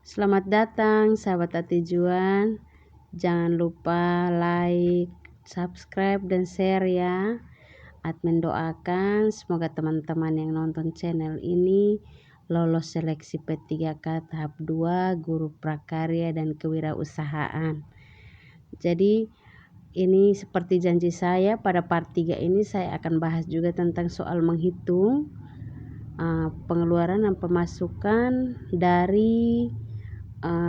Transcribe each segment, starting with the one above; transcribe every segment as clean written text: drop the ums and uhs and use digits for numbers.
Selamat datang sahabat Ati Juan. Jangan lupa like, subscribe, dan share ya. Admin doakan semoga teman-teman yang nonton channel ini lolos seleksi P3K tahap 2 guru prakarya dan kewirausahaan. Jadi ini seperti janji saya, pada part 3 ini saya akan bahas juga tentang soal menghitung pengeluaran dan pemasukan dari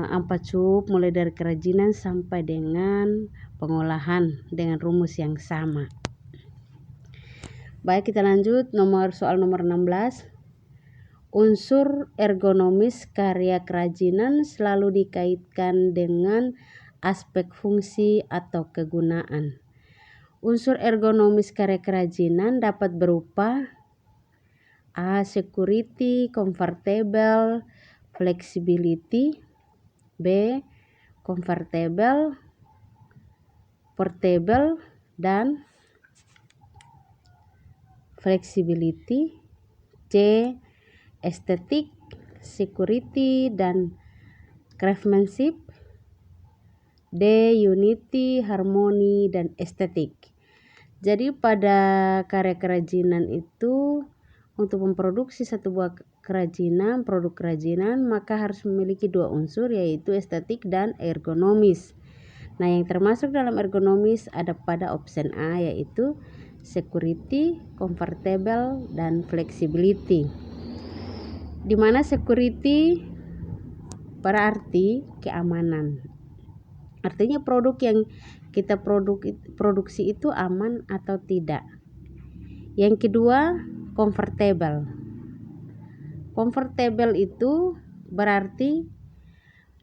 ampacup mulai dari kerajinan sampai dengan pengolahan dengan rumus yang sama. Baik, kita lanjut soal nomor 16. Unsur ergonomis karya kerajinan selalu dikaitkan dengan aspek fungsi atau kegunaan. Unsur ergonomis karya kerajinan dapat berupa A. Security, comfortable, flexibility. B. Comfortable, portable, dan flexibility. C. Aesthetic, security, dan craftsmanship. D. Unity, harmoni, dan estetik. Jadi pada karya kerajinan itu, untuk memproduksi satu buah produk kerajinan, maka harus memiliki dua unsur, yaitu estetik dan ergonomis. Nah, yang termasuk dalam ergonomis ada pada option A, yaitu security, comfortable, dan flexibility. Di mana security berarti keamanan. Artinya produk yang kita produksi itu aman atau tidak. Yang kedua, comfortable. Comfortable itu berarti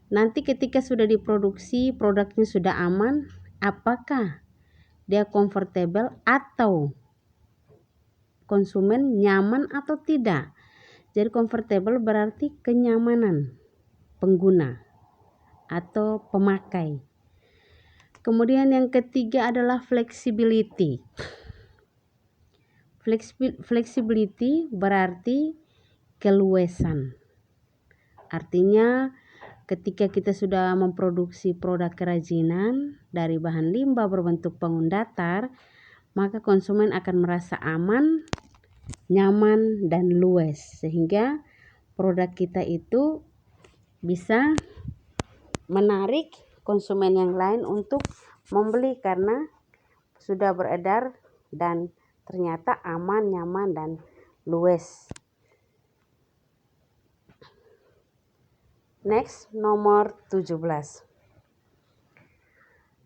nanti ketika sudah diproduksi produknya sudah aman, apakah dia comfortable atau konsumen nyaman atau tidak. Jadi comfortable berarti kenyamanan pengguna atau pemakai. Kemudian yang ketiga adalah flexibility. Flexibility berarti keluasan. Artinya ketika kita sudah memproduksi produk kerajinan dari bahan limbah berbentuk bangun datar, maka konsumen akan merasa aman, nyaman, dan luas, sehingga produk kita itu bisa menarik konsumen yang lain untuk membeli karena sudah beredar dan ternyata aman, nyaman, dan luas. Next, nomor 17.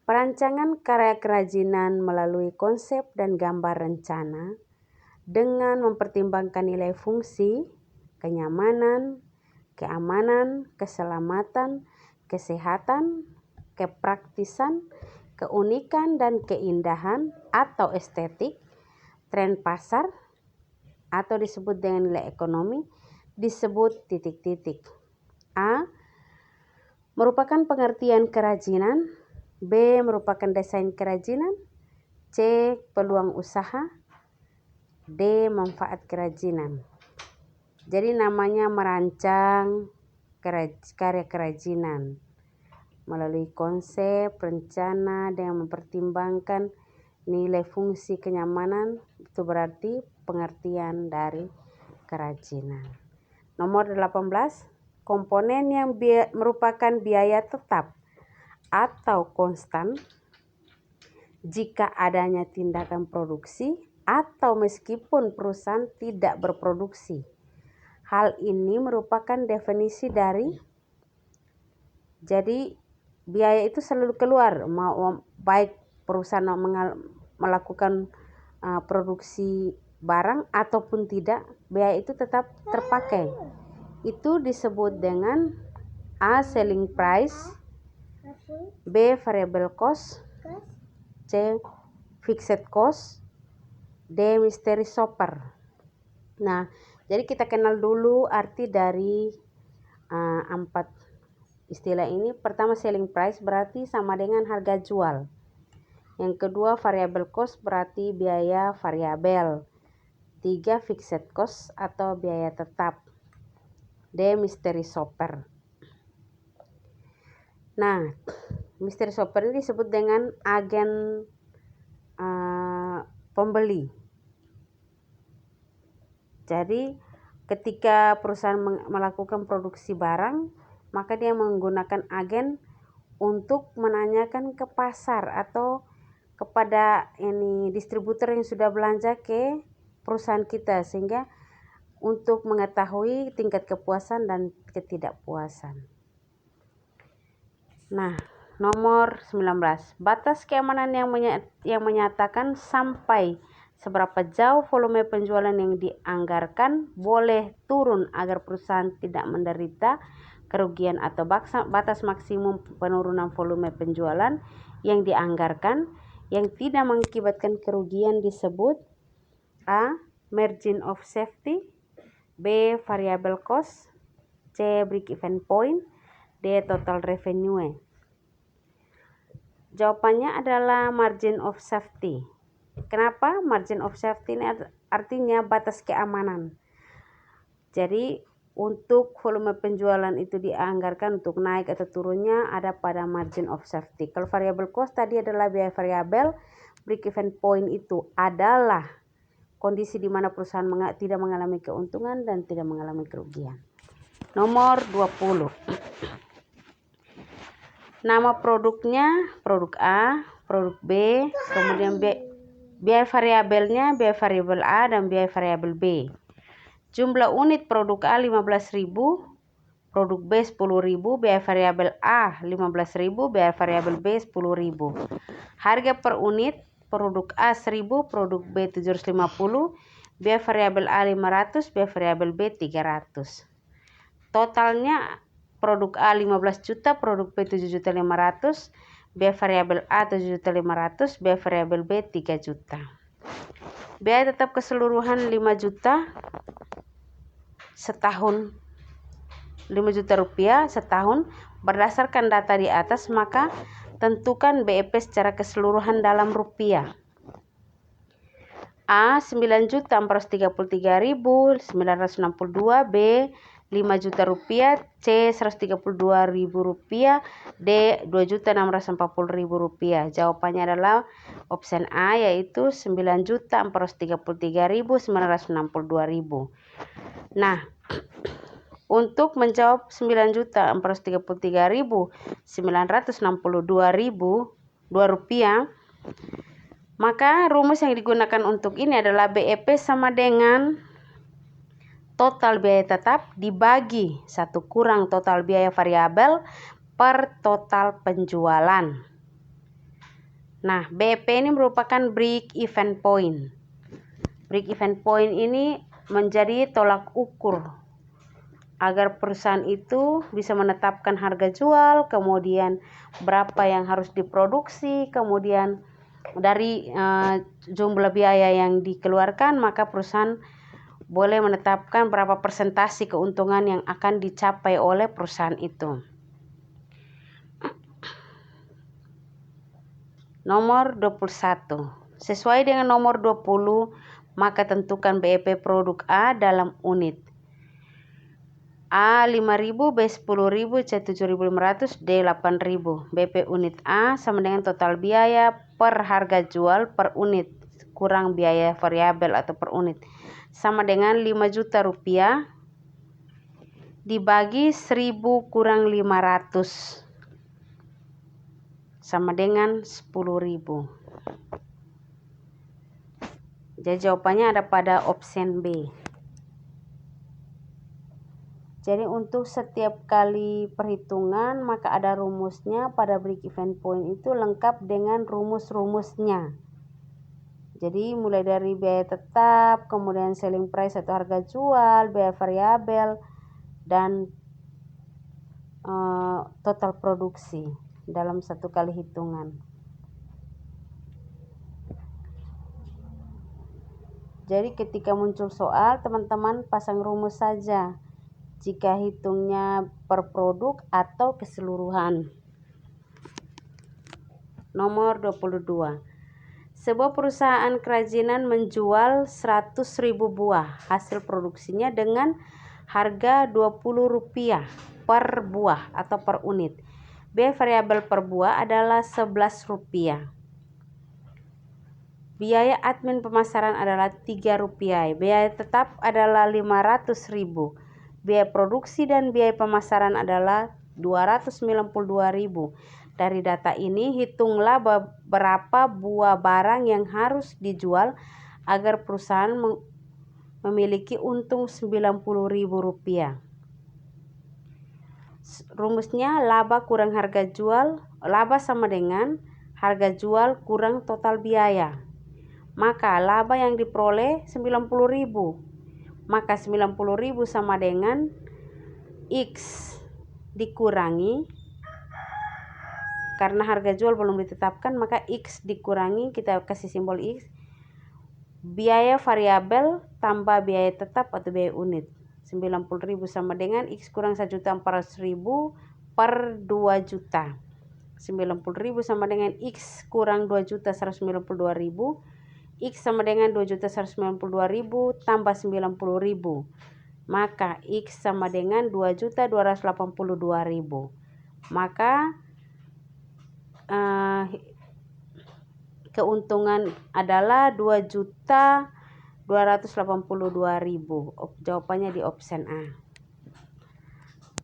Perancangan karya kerajinan melalui konsep dan gambar rencana dengan mempertimbangkan nilai fungsi, kenyamanan, keamanan, keselamatan, kesehatan, kepraktisan, keunikan, dan keindahan atau estetik, tren pasar, atau disebut dengan nilai ekonomi, disebut titik-titik. A. Merupakan pengertian kerajinan. B. Merupakan desain kerajinan. C. Peluang usaha. D. Manfaat kerajinan. Jadi namanya merancang karya kerajinan melalui konsep, rencana dengan mempertimbangkan nilai fungsi, kenyamanan, itu berarti pengertian dari kerajinan. Nomor 18. Komponen yang merupakan biaya tetap atau konstan jika adanya tindakan produksi atau meskipun perusahaan tidak berproduksi. Hal ini merupakan definisi dari, jadi biaya itu selalu keluar, baik perusahaan melakukan produksi barang ataupun tidak, biaya itu tetap terpakai. Itu disebut dengan A. Selling price, B. Variable cost, C. Fixed cost, D. Mystery shopper. Nah, jadi kita kenal dulu arti dari 4 istilah ini. Pertama, selling price berarti sama dengan harga jual. Yang kedua, variable cost berarti biaya variabel. 3. Fixed cost atau biaya tetap. D. Mystery shopper. Nah, mystery shopper ini disebut dengan agen pembeli. Jadi ketika perusahaan melakukan produksi barang, maka dia menggunakan agen untuk menanyakan ke pasar atau kepada distributor yang sudah belanja ke perusahaan kita, sehingga untuk mengetahui tingkat kepuasan dan ketidakpuasan. Nah, nomor 19, batas keamanan yang menyatakan sampai seberapa jauh volume penjualan yang dianggarkan boleh turun agar perusahaan tidak menderita kerugian, atau batas maksimum penurunan volume penjualan yang dianggarkan yang tidak mengakibatkan kerugian disebut A. Margin of safety, B. Variable cost, C. Break-even point, D. Total revenue. Jawabannya adalah margin of safety. Kenapa? Margin of safety ini artinya batas keamanan. Jadi untuk volume penjualan itu dianggarkan untuk naik atau turunnya ada pada margin of safety. Kalau variable cost tadi adalah biaya variabel, break-even point itu adalah kondisi di mana perusahaan tidak mengalami keuntungan dan tidak mengalami kerugian. Nomor 20. Nama produknya, produk A, produk B, kemudian biaya variabelnya, biaya variabel A dan biaya variabel B. Jumlah unit produk A 15.000, produk B 10.000, biaya variabel A 15.000, biaya variabel B 10.000. Harga per unit, produk A 1.000, produk B 750, biaya variabel A 500, biaya variabel B 300. Totalnya produk A 15 juta, produk B 7.500.000, biaya variabel A 7.500.000, biaya variabel B 3 juta. Biaya tetap keseluruhan 5 juta setahun, 5 juta rupiah setahun. Berdasarkan data di atas, maka tentukan BEP secara keseluruhan dalam rupiah. A 9.433.962, B 5 juta rupiah, C 132.000 rupiah, D 2.640.000 rupiah. Jawabannya adalah option A, yaitu 9.433.962.000. Nah, untuk menjawab 9.433.962.002 rupiah, maka rumus yang digunakan untuk ini adalah BEP sama dengan total biaya tetap dibagi 1 kurang total biaya variabel per total penjualan. Nah, BEP ini merupakan break-even point. Break-even point ini menjadi tolak ukur agar perusahaan itu bisa menetapkan harga jual, kemudian berapa yang harus diproduksi, kemudian dari jumlah biaya yang dikeluarkan, maka perusahaan boleh menetapkan berapa persentase keuntungan yang akan dicapai oleh perusahaan itu. Nomor 21. Sesuai dengan nomor 20, maka tentukan BEP produk A dalam unit. A 5.000, B 10.000, C 7.500, D 8.000. BEP unit A sama dengan total biaya per harga jual per unit kurang biaya variabel atau per unit, sama dengan 5 juta rupiah dibagi 1.000 kurang 500 sama dengan 10.000. Jadi jawabannya ada pada option B. Jadi untuk setiap kali perhitungan maka ada rumusnya. Pada break-even point itu lengkap dengan rumus-rumusnya. Jadi mulai dari biaya tetap, kemudian selling price atau harga jual, biaya variabel, dan total produksi dalam satu kali hitungan. Jadi ketika muncul soal, teman-teman pasang rumus saja jika hitungnya per produk atau keseluruhan. Nomor 22. Sebuah perusahaan kerajinan menjual 100.000 buah hasil produksinya dengan harga Rp20 per buah atau per unit. Biaya variabel per buah adalah Rp11. Biaya admin pemasaran adalah Rp3. Biaya tetap adalah Rp500.000. Biaya produksi dan biaya pemasaran adalah Rp292.000. Dari data ini, hitunglah berapa buah barang yang harus dijual agar perusahaan memiliki untung Rp90.000. Rumusnya laba kurang harga jual, laba sama dengan harga jual kurang total biaya. Maka laba yang diperoleh 90.000. Maka 90.000 sama dengan X dikurangi, karena harga jual belum ditetapkan, maka X dikurangi, kita kasih simbol X, biaya variabel tambah biaya tetap atau biaya unit. 90.000 sama dengan X kurang 1.400.000 per 2 juta. 90.000 sama dengan X kurang 2.192.000. X sama dengan 2.192.000 tambah 90.000. Maka X sama dengan 2.282.000. Maka keuntungan adalah 2.282.000. Jawabannya di option A.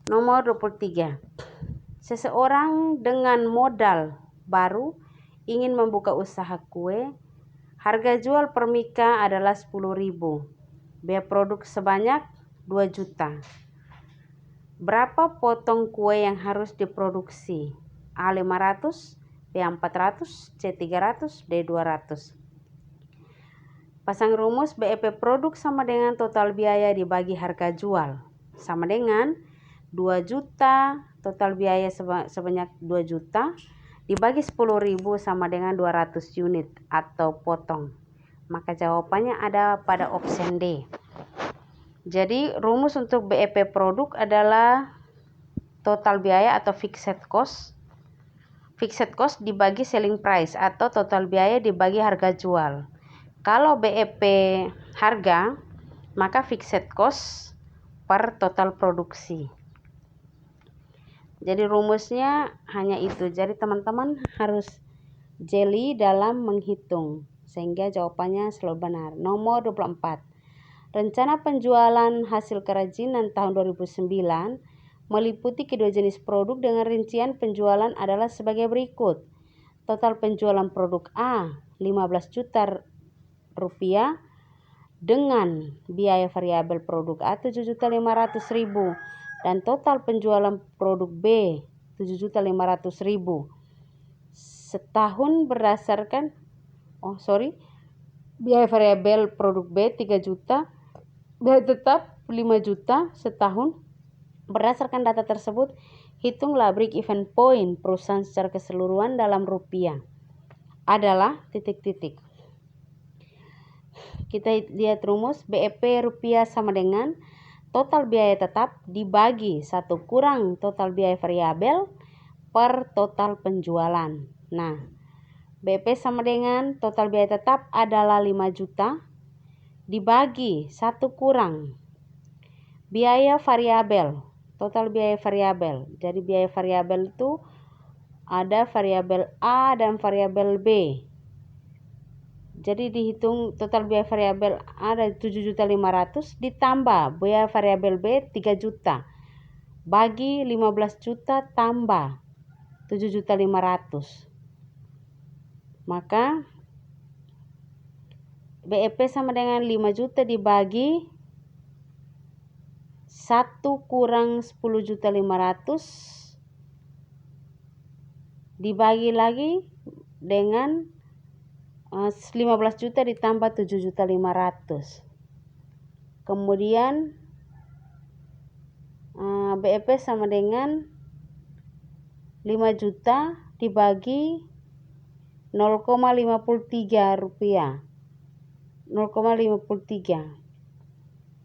Nomor 23. Seseorang dengan modal baru ingin membuka usaha kue. Harga jual per mika adalah 10.000. Biaya produk sebanyak 2 juta. Berapa potong kue yang harus diproduksi? A 500, B 400, C 300, D 200. Pasang rumus BEP produk sama dengan total biaya dibagi harga jual. Sama dengan 2 juta, total biaya sebanyak 2 juta. Dibagi 10.000 sama dengan 200 unit atau potong. Maka jawabannya ada pada option D. Jadi rumus untuk BEP produk adalah total biaya atau fixed cost. Fixed cost dibagi selling price atau total biaya dibagi harga jual. Kalau BEP harga, maka fixed cost per total produksi. Jadi rumusnya hanya itu. Jadi teman-teman harus jeli dalam menghitung sehingga jawabannya selalu benar. Nomor 24. Rencana penjualan hasil kerajinan tahun 2009 meliputi kedua jenis produk dengan rincian penjualan adalah sebagai berikut. Total penjualan produk A 15 juta rupiah dengan biaya variabel produk A 7.500.000 dan total penjualan produk B 7.500.000 setahun berdasarkan biaya variabel produk B 3 juta, biaya tetap 5 juta setahun. Berdasarkan data tersebut, hitunglah break even point perusahaan secara keseluruhan dalam rupiah adalah titik-titik. Kita lihat rumus BEP rupiah sama dengan total biaya tetap dibagi 1 kurang total biaya variabel per total penjualan. Nah, BEP sama dengan total biaya tetap adalah 5 juta dibagi 1 kurang biaya variabel, total biaya variabel. Jadi biaya variabel itu ada variabel A dan variabel B. Jadi dihitung total biaya variabel A ada 7.500.000 ditambah biaya variabel B 3 juta bagi 15 juta tambah 7.500.000. Maka BEP sama dengan 5 juta dibagi 1 kurang 10.500.000 dibagi lagi dengan 15 juta ditambah 7.500.000. Kemudian BEP sama dengan 5 juta dibagi 0,53 rupiah. 0,53.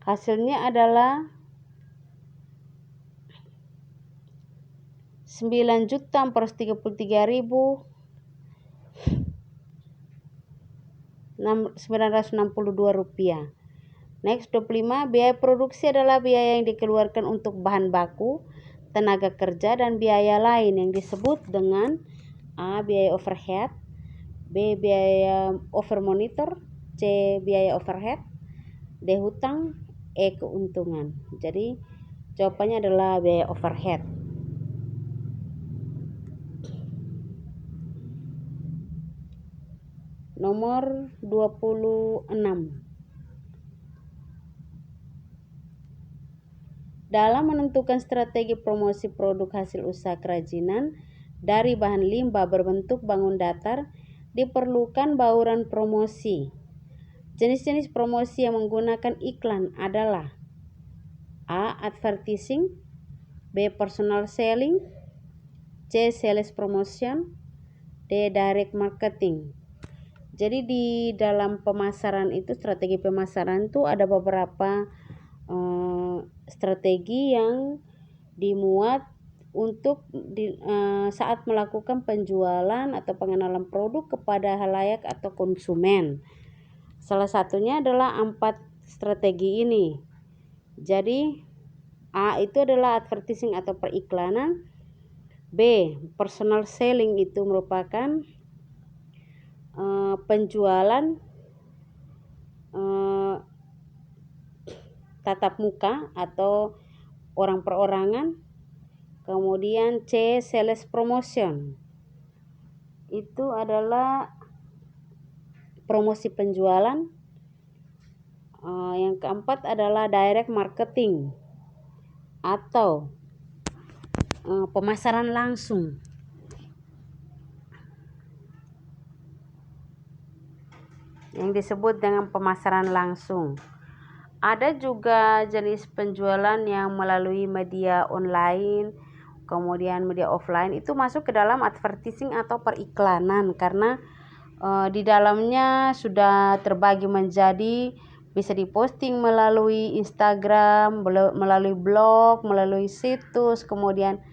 Hasilnya adalah 9.433.962 rupiah. Next 25, biaya produksi adalah biaya yang dikeluarkan untuk bahan baku, tenaga kerja dan biaya lain yang disebut dengan A. Biaya overhead, B. Biaya overmonitor, C. Biaya overhead, D. Hutang, E. Keuntungan. Jadi jawabannya adalah biaya overhead. Nomor 26. Dalam menentukan strategi promosi produk hasil usaha kerajinan dari bahan limbah berbentuk bangun datar, diperlukan bauran promosi. Jenis-jenis promosi yang menggunakan iklan adalah A. Advertising, B. Personal selling, C. Sales promotion, D. Direct marketing. Jadi di dalam pemasaran itu, strategi pemasaran itu ada beberapa strategi yang dimuat untuk saat melakukan penjualan atau pengenalan produk kepada halayak atau konsumen. Salah satunya adalah 4 strategi ini. Jadi A itu adalah advertising atau periklanan, B personal selling itu merupakan penjualan tatap muka atau orang perorangan. Kemudian C. Sales promotion, itu adalah promosi penjualan. Yang keempat adalah direct marketing atau pemasaran langsung. Yang disebut dengan pemasaran langsung. Ada juga jenis penjualan yang melalui media online, kemudian media offline, itu masuk ke dalam advertising atau periklanan karena di dalamnya sudah terbagi menjadi bisa diposting melalui Instagram, melalui blog, melalui situs, kemudian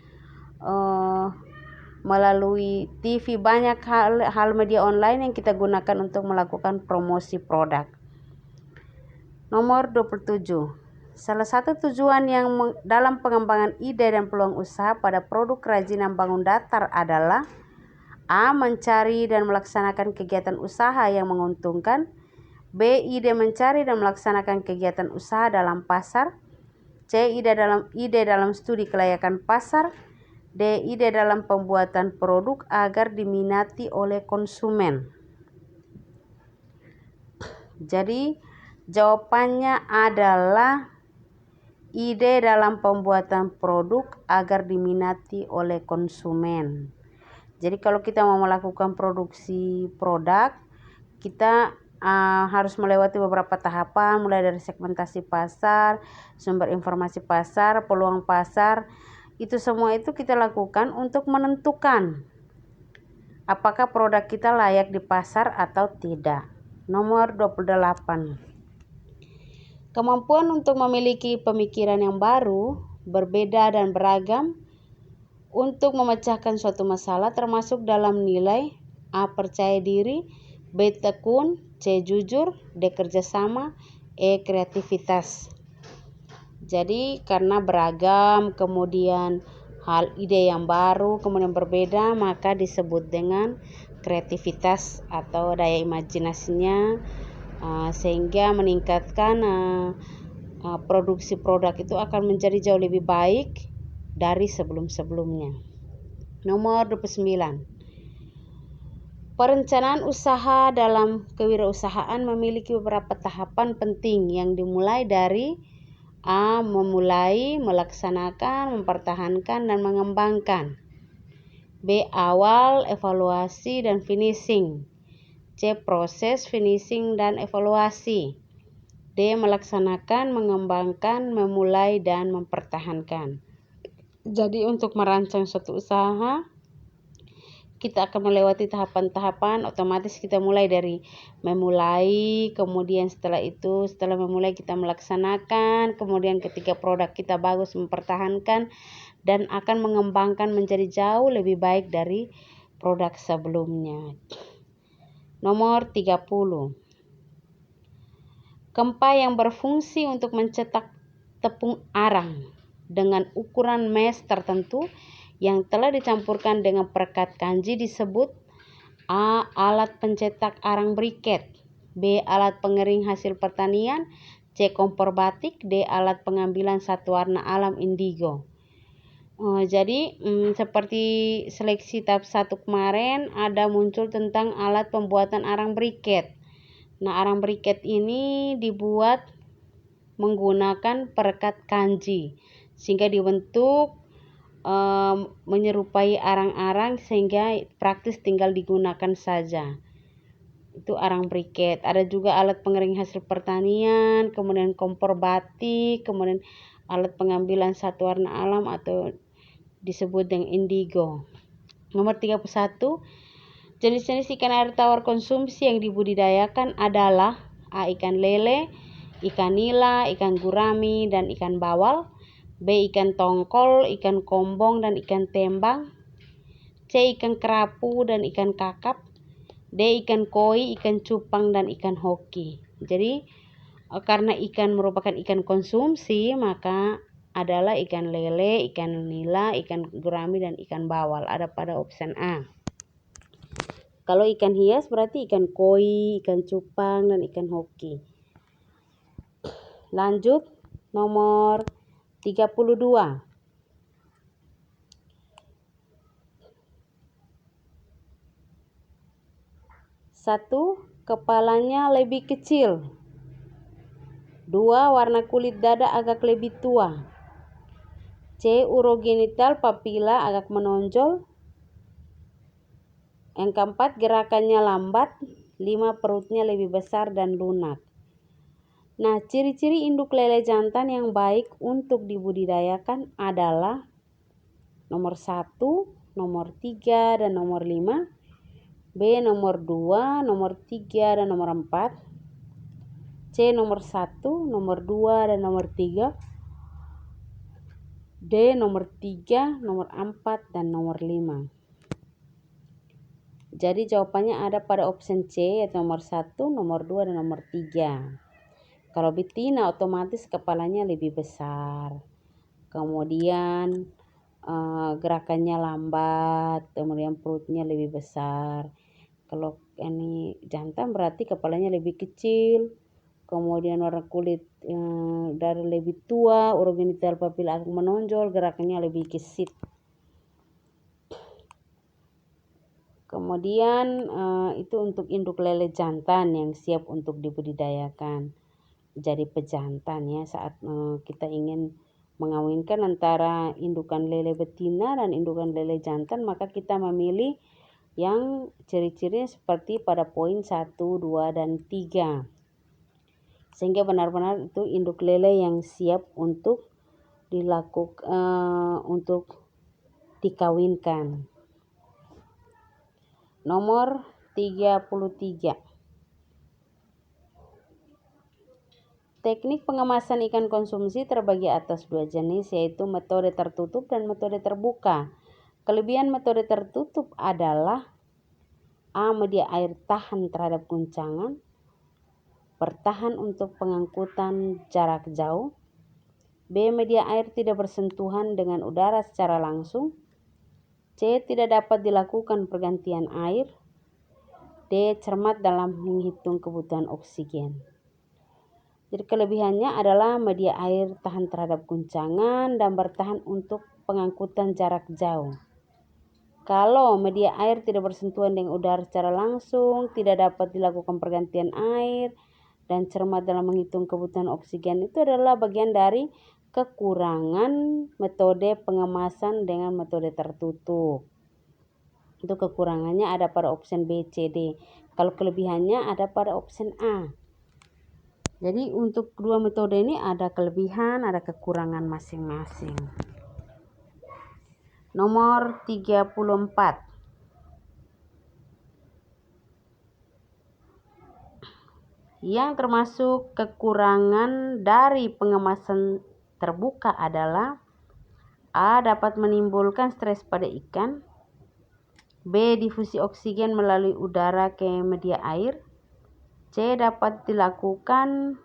melalui TV. Banyak hal media online yang kita gunakan untuk melakukan promosi produk. Nomor 27. Salah satu tujuan yang dalam pengembangan ide dan peluang usaha pada produk kerajinan bangun datar adalah A. Mencari dan melaksanakan kegiatan usaha yang menguntungkan, B. Ide mencari dan melaksanakan kegiatan usaha dalam pasar, C. Ide dalam studi kelayakan pasar, D. Ide dalam pembuatan produk agar diminati oleh konsumen. Jadi jawabannya adalah ide dalam pembuatan produk agar diminati oleh konsumen. Jadi kalau kita mau melakukan produksi produk, kita harus melewati beberapa tahapan, mulai dari segmentasi pasar, sumber informasi pasar, peluang pasar. Itu semua itu kita lakukan untuk menentukan apakah produk kita layak di pasar atau tidak. Nomor 28. Kemampuan untuk memiliki pemikiran yang baru, berbeda dan beragam untuk memecahkan suatu masalah termasuk dalam nilai A. Percaya diri, B. Tekun, C. Jujur, D. Kerjasama, E. Kreativitas. Jadi karena beragam, kemudian hal ide yang baru, kemudian berbeda, maka disebut dengan kreativitas atau daya imajinasinya, sehingga meningkatkan produksi produk itu akan menjadi jauh lebih baik dari sebelum-sebelumnya. Nomor 29. Perencanaan usaha dalam kewirausahaan memiliki beberapa tahapan penting yang dimulai dari A. Memulai, melaksanakan, mempertahankan, dan mengembangkan. B. Awal, evaluasi, dan finishing. C. Proses, finishing, dan evaluasi. D. Melaksanakan, mengembangkan, memulai, dan mempertahankan. Jadi untuk merancang suatu usaha, kita akan melewati tahapan-tahapan. Otomatis kita mulai dari memulai, kemudian setelah memulai kita melaksanakan, kemudian ketika produk kita bagus mempertahankan, dan akan mengembangkan menjadi jauh lebih baik dari produk sebelumnya. Nomor 30. Kempa yang berfungsi untuk mencetak tepung arang. dengan ukuran mesh tertentu yang telah dicampurkan dengan perekat kanji disebut A. Alat pencetak arang briket, B. Alat pengering hasil pertanian, C. Kompor batik, D. Alat pengambilan satu warna alam indigo. Jadi seperti seleksi tahap 1 kemarin ada muncul tentang alat pembuatan arang briket. Nah, arang briket ini dibuat menggunakan perekat kanji sehingga dibentuk menyerupai arang-arang sehingga praktis tinggal digunakan saja. Itu arang briket. Ada juga alat pengering hasil pertanian, kemudian kompor batik, kemudian alat pengambilan satu warna alam atau disebut dengan indigo. Nomor 31, jenis-jenis ikan air tawar konsumsi yang dibudidayakan adalah A. Ikan lele, ikan nila, ikan gurami, dan ikan bawal. B. Ikan tongkol, ikan kombong, dan ikan tembang. C. Ikan kerapu dan ikan kakap. D. Ikan koi, ikan cupang, dan ikan hoki. Jadi karena ikan merupakan ikan konsumsi, maka adalah ikan lele, ikan nila, ikan gurami, dan ikan bawal. Ada pada option A. Kalau ikan hias berarti ikan koi, ikan cupang, dan ikan hoki. Lanjut, nomor 32. Satu, kepalanya lebih kecil. 2, warna kulit dada agak lebih tua. C, urogenital papila agak menonjol. Yang keempat, gerakannya lambat. 5, perutnya lebih besar dan lunak. Nah, ciri-ciri induk lele jantan yang baik untuk dibudidayakan adalah nomor 1, nomor 3, dan nomor 5. B. Nomor 2, nomor 3, dan nomor 4. C. Nomor 1, nomor 2, dan nomor 3. D. Nomor 3, nomor 4, dan nomor 5. Jadi jawabannya ada pada option C, yaitu nomor 1, nomor 2, dan nomor 3. Kalau betina otomatis kepalanya lebih besar. Kemudian gerakannya lambat, kemudian perutnya lebih besar. Kalau ini jantan berarti kepalanya lebih kecil, kemudian warna kulit dari lebih tua, urogenital papila agak menonjol, gerakannya lebih gesit. Kemudian itu untuk induk lele jantan yang siap untuk dibudidayakan jadi pejantan ya. Saat kita ingin mengawinkan antara indukan lele betina dan indukan lele jantan, maka kita memilih yang ciri-cirinya seperti pada poin 1, 2, dan 3. Sehingga benar-benar itu induk lele yang siap untuk dilakukan untuk dikawinkan. Nomor 33. Teknik pengemasan ikan konsumsi terbagi atas 2 jenis, yaitu metode tertutup dan metode terbuka. Kelebihan metode tertutup adalah A. Media air tahan terhadap guncangan, bertahan untuk pengangkutan jarak jauh. B. Media air tidak bersentuhan dengan udara secara langsung. C. Tidak dapat dilakukan pergantian air. D. Cermat dalam menghitung kebutuhan oksigen. Jadi kelebihannya adalah media air tahan terhadap guncangan dan bertahan untuk pengangkutan jarak jauh. Kalau media air tidak bersentuhan dengan udara secara langsung, tidak dapat dilakukan pergantian air, dan cermat dalam menghitung kebutuhan oksigen, itu adalah bagian dari kekurangan metode pengemasan dengan metode tertutup. Itu kekurangannya ada pada option B, C, D. Kalau kelebihannya ada pada option A. Jadi untuk kedua metode ini ada kelebihan, ada kekurangan masing-masing. Nomor 34. Yang termasuk kekurangan dari pengemasan terbuka adalah A. Dapat menimbulkan stres pada ikan. B. Difusi oksigen melalui udara ke media air. C. Dapat dilakukan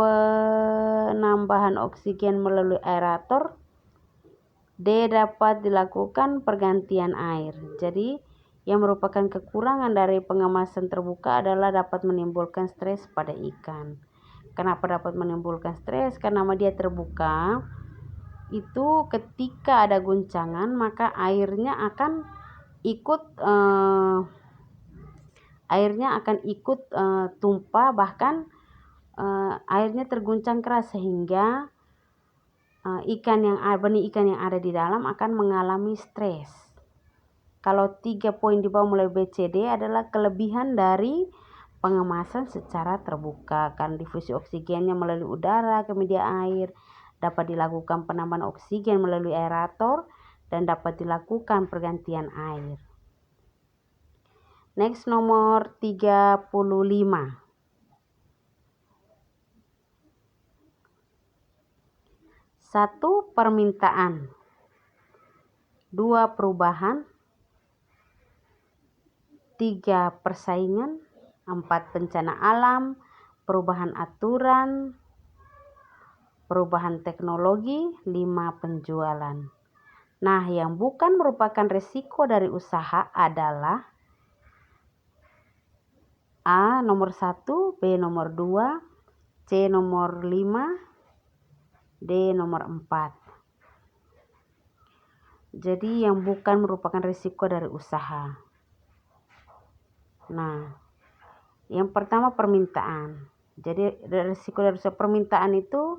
penambahan oksigen melalui aerator. D. Dapat dilakukan pergantian air. Jadi yang merupakan kekurangan dari pengemasan terbuka adalah dapat menimbulkan stres pada ikan. Kenapa dapat menimbulkan stres? Karena dia terbuka, itu ketika ada guncangan maka airnya akan ikut tumpah, bahkan airnya terguncang keras sehingga benih ikan yang ada di dalam akan mengalami stres. Kalau 3 poin di bawah mulai B, C, D adalah kelebihan dari pengemasan secara terbuka. Karena difusi oksigennya melalui udara ke media air, dapat dilakukan penambahan oksigen melalui aerator, dan dapat dilakukan pergantian air. Next, nomor 35. 1. Permintaan. 2. Perubahan. 3. Persaingan. 4. Bencana alam. Perubahan aturan. Perubahan teknologi. 5. Penjualan. Nah, yang bukan merupakan risiko dari usaha adalah A. Nomor 1, B. Nomor 2, C. Nomor 5, D. Nomor 4. Jadi yang bukan merupakan risiko dari usaha. Nah, yang pertama permintaan. Jadi risiko dari usaha, permintaan itu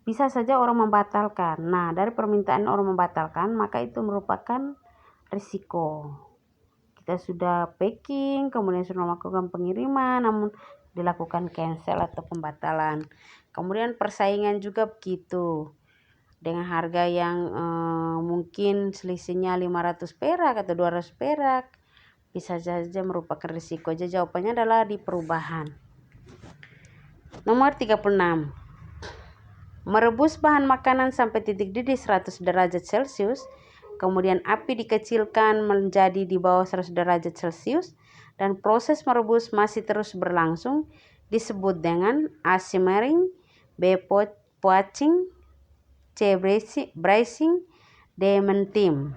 bisa saja orang membatalkan. Nah, dari permintaan orang membatalkan, maka itu merupakan risiko. Kita sudah packing, kemudian sudah melakukan pengiriman, namun dilakukan cancel atau pembatalan. Kemudian persaingan juga begitu. Dengan harga yang mungkin selisihnya 500 perak atau 200 perak, bisa saja merupakan risiko. Jadi jawabannya adalah di perubahan. Nomor 36. Merebus bahan makanan sampai titik didih 100 derajat Celcius, kemudian api dikecilkan menjadi di bawah 100 derajat Celcius, dan proses merebus masih terus berlangsung, disebut dengan A. Simmering, B. Poaching, C. Braising, D. Mentim.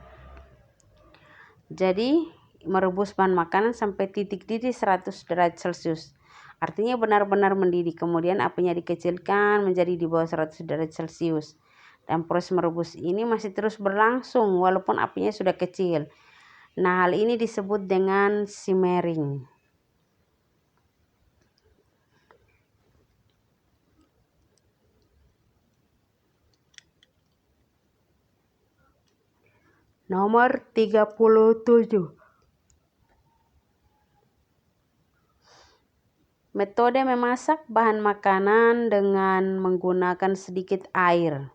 Jadi merebus bahan makanan sampai titik didih 100 derajat Celcius. Artinya benar-benar mendidih. Kemudian apinya dikecilkan menjadi di bawah 100 derajat Celcius. Dan proses merebus ini masih terus berlangsung walaupun apinya sudah kecil. Nah, hal ini disebut dengan simmering. Nomor 37. Metode memasak bahan makanan dengan menggunakan sedikit air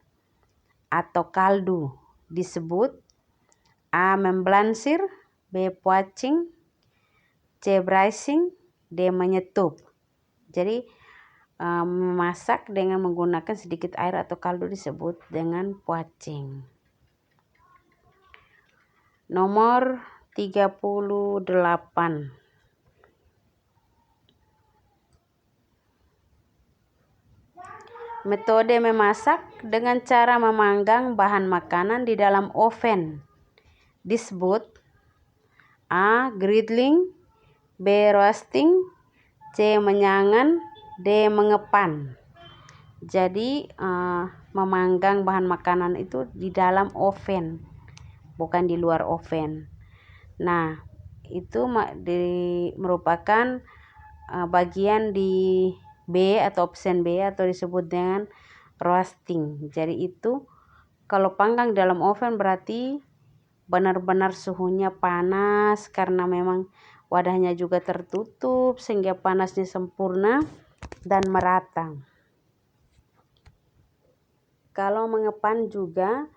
atau kaldu disebut A. Memblansir, B. Poaching, C. Braising, D. Menyetup. Jadi memasak dengan menggunakan sedikit air atau kaldu disebut dengan poaching. Nomor 38. Metode memasak dengan cara memanggang bahan makanan di dalam oven disebut A. Griddling, B. Roasting, C. Menyangan, D. Mengepan. Jadi memanggang bahan makanan itu di dalam oven, bukan di luar oven. Nah, itu merupakan bagian di B atau option B atau disebut dengan roasting. Jadi itu kalau panggang dalam oven berarti benar-benar suhunya panas karena memang wadahnya juga tertutup sehingga panasnya sempurna dan merata. Kalau mengepan juga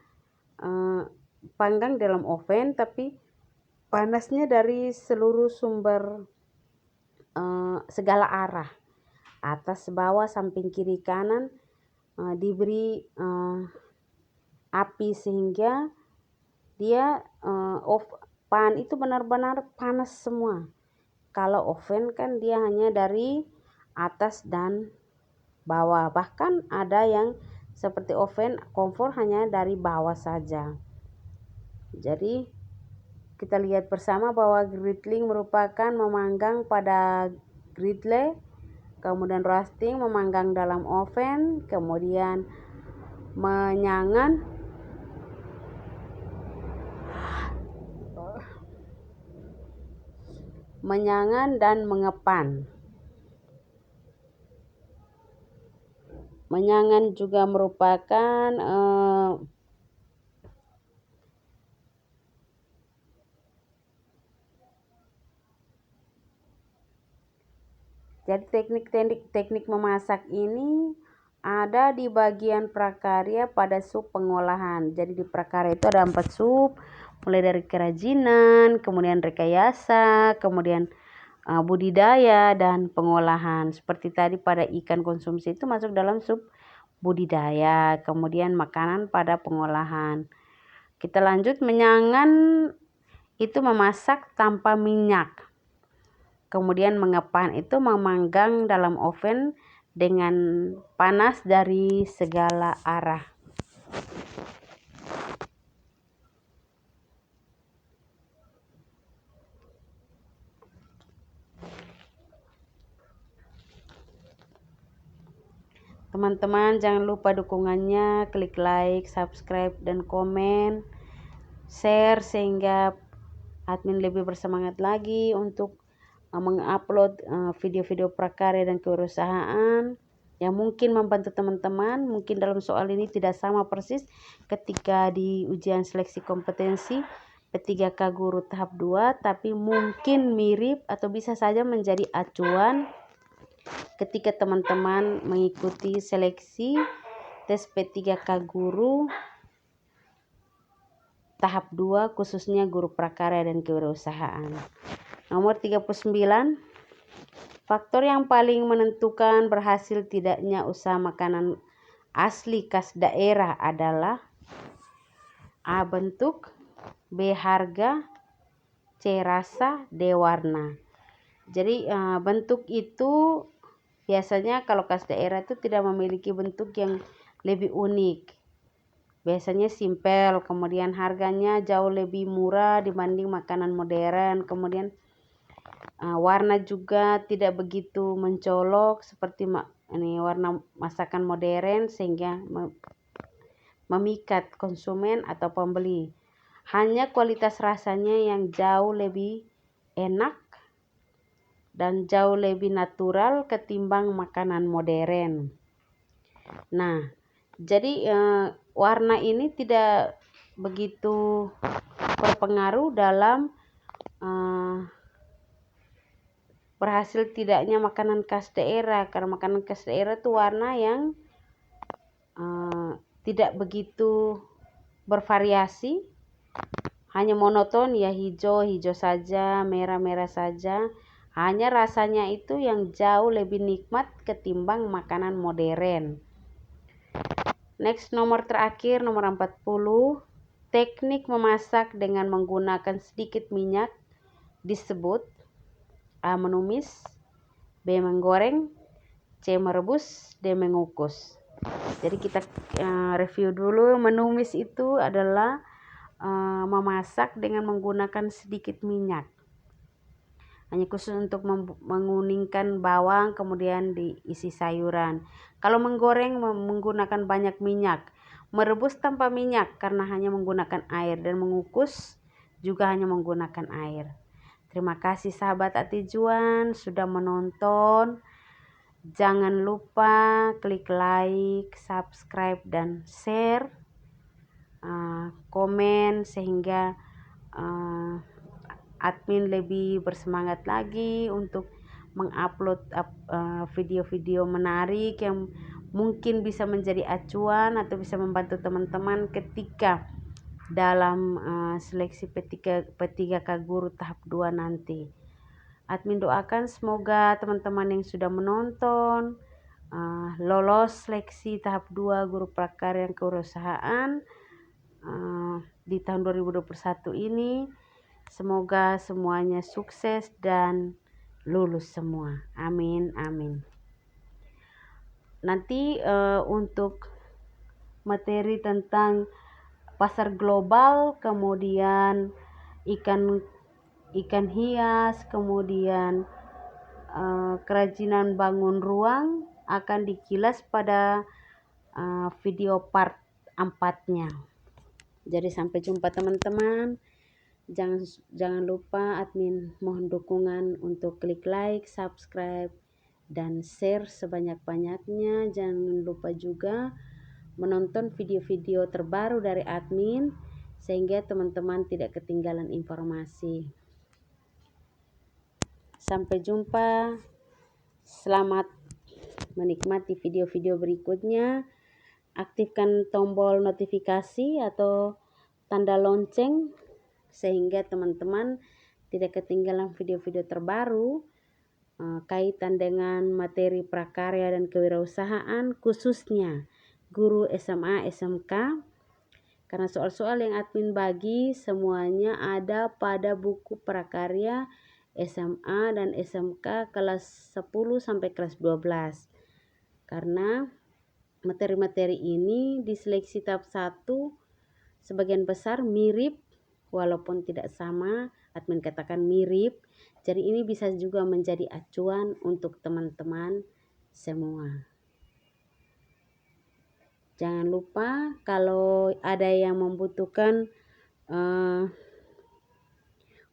panggang dalam oven tapi panasnya dari seluruh sumber segala arah, atas bawah samping kiri kanan diberi api sehingga dia pan itu benar-benar panas semua. Kalau oven kan dia hanya dari atas dan bawah. Bahkan ada yang seperti oven kompor hanya dari bawah saja. Jadi kita lihat bersama bahwa griddling merupakan memanggang pada griddle, kemudian roasting memanggang dalam oven, kemudian menyangan dan mengepan. Menyangan juga merupakan jadi teknik memasak ini ada di bagian prakarya pada sub pengolahan. Jadi di prakarya itu ada 4 sub, mulai dari kerajinan, kemudian rekayasa, kemudian budidaya dan pengolahan. Seperti tadi pada ikan konsumsi itu masuk dalam sub budidaya, kemudian makanan pada pengolahan. Kita lanjut, menyangan itu memasak tanpa minyak. Kemudian mengepan itu memanggang dalam oven dengan panas dari segala arah. Teman-teman jangan lupa dukungannya, klik like, subscribe, dan komen, share sehingga admin lebih bersemangat lagi untuk mengupload video-video prakarya dan kewirausahaan yang mungkin membantu teman-teman. Mungkin dalam soal ini tidak sama persis ketika di ujian seleksi kompetensi P3K Guru tahap 2, tapi mungkin mirip atau bisa saja menjadi acuan ketika teman-teman mengikuti seleksi tes P3K Guru tahap 2 khususnya guru prakarya dan kewirausahaan. Nomor 39, faktor yang paling menentukan berhasil tidaknya usaha makanan asli khas daerah adalah A. Bentuk, B. Harga, C. Rasa, D. Warna. Jadi bentuk itu biasanya kalau khas daerah itu tidak memiliki bentuk yang lebih unik. Biasanya simpel, kemudian harganya jauh lebih murah dibanding makanan modern. Kemudian warna juga tidak begitu mencolok seperti warna masakan modern sehingga memikat konsumen atau pembeli. Hanya kualitas rasanya yang jauh lebih enak dan jauh lebih natural ketimbang makanan modern. Nah, jadi warna ini tidak begitu berpengaruh dalam berhasil tidaknya makanan khas daerah, karena makanan khas daerah itu warna yang tidak begitu bervariasi, hanya monoton, ya hijau saja, merah saja. Hanya rasanya itu yang jauh lebih nikmat ketimbang makanan modern. Next, nomor terakhir, nomor 40. Teknik memasak dengan menggunakan sedikit minyak disebut A. Menumis, B. Menggoreng, C. Merebus, D. Mengukus. Jadi kita review dulu. Menumis itu adalah memasak dengan menggunakan sedikit minyak, hanya khusus untuk menguningkan bawang kemudian diisi sayuran. Kalau menggoreng menggunakan banyak minyak. Merebus tanpa minyak karena hanya menggunakan air, dan mengukus juga hanya menggunakan air. Terima kasih sahabat Atijuan sudah menonton. Jangan lupa klik like, subscribe, dan share, komen sehingga admin lebih bersemangat lagi untuk mengupload video-video menarik yang mungkin bisa menjadi acuan atau bisa membantu teman-teman ketika dalam seleksi P3K Guru tahap 2 nanti. Admin doakan semoga teman-teman yang sudah menonton lolos seleksi tahap 2 Guru Prakarya Kewirausahaan di tahun 2021 ini. Semoga semuanya sukses dan lulus semua. Amin, amin. nanti untuk materi tentang pasar global, kemudian ikan ikan hias, kemudian kerajinan bangun ruang akan dikilas pada video part 4-nya. Jadi sampai jumpa teman-teman. Jangan lupa admin mohon dukungan untuk klik like, subscribe, dan share sebanyak-banyaknya. Jangan lupa juga menonton video-video terbaru dari admin sehingga teman-teman tidak ketinggalan informasi. Sampai jumpa. Selamat menikmati video-video berikutnya. Aktifkan tombol notifikasi atau tanda lonceng sehingga teman-teman tidak ketinggalan video-video terbaru kaitan dengan materi prakarya dan kewirausahaan, khususnya guru SMA SMK, karena soal-soal yang admin bagi semuanya ada pada buku prakarya SMA dan SMK kelas 10 sampai kelas 12. Karena materi-materi ini diseleksi tahap 1 sebagian besar mirip, walaupun tidak sama, admin katakan mirip. Jadi ini bisa juga menjadi acuan untuk teman-teman semua. Jangan lupa kalau ada yang membutuhkan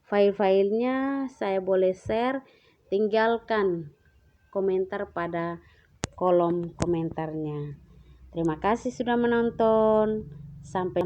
file-filenya, saya boleh share, tinggalkan komentar pada kolom komentarnya. Terima kasih sudah menonton. Sampai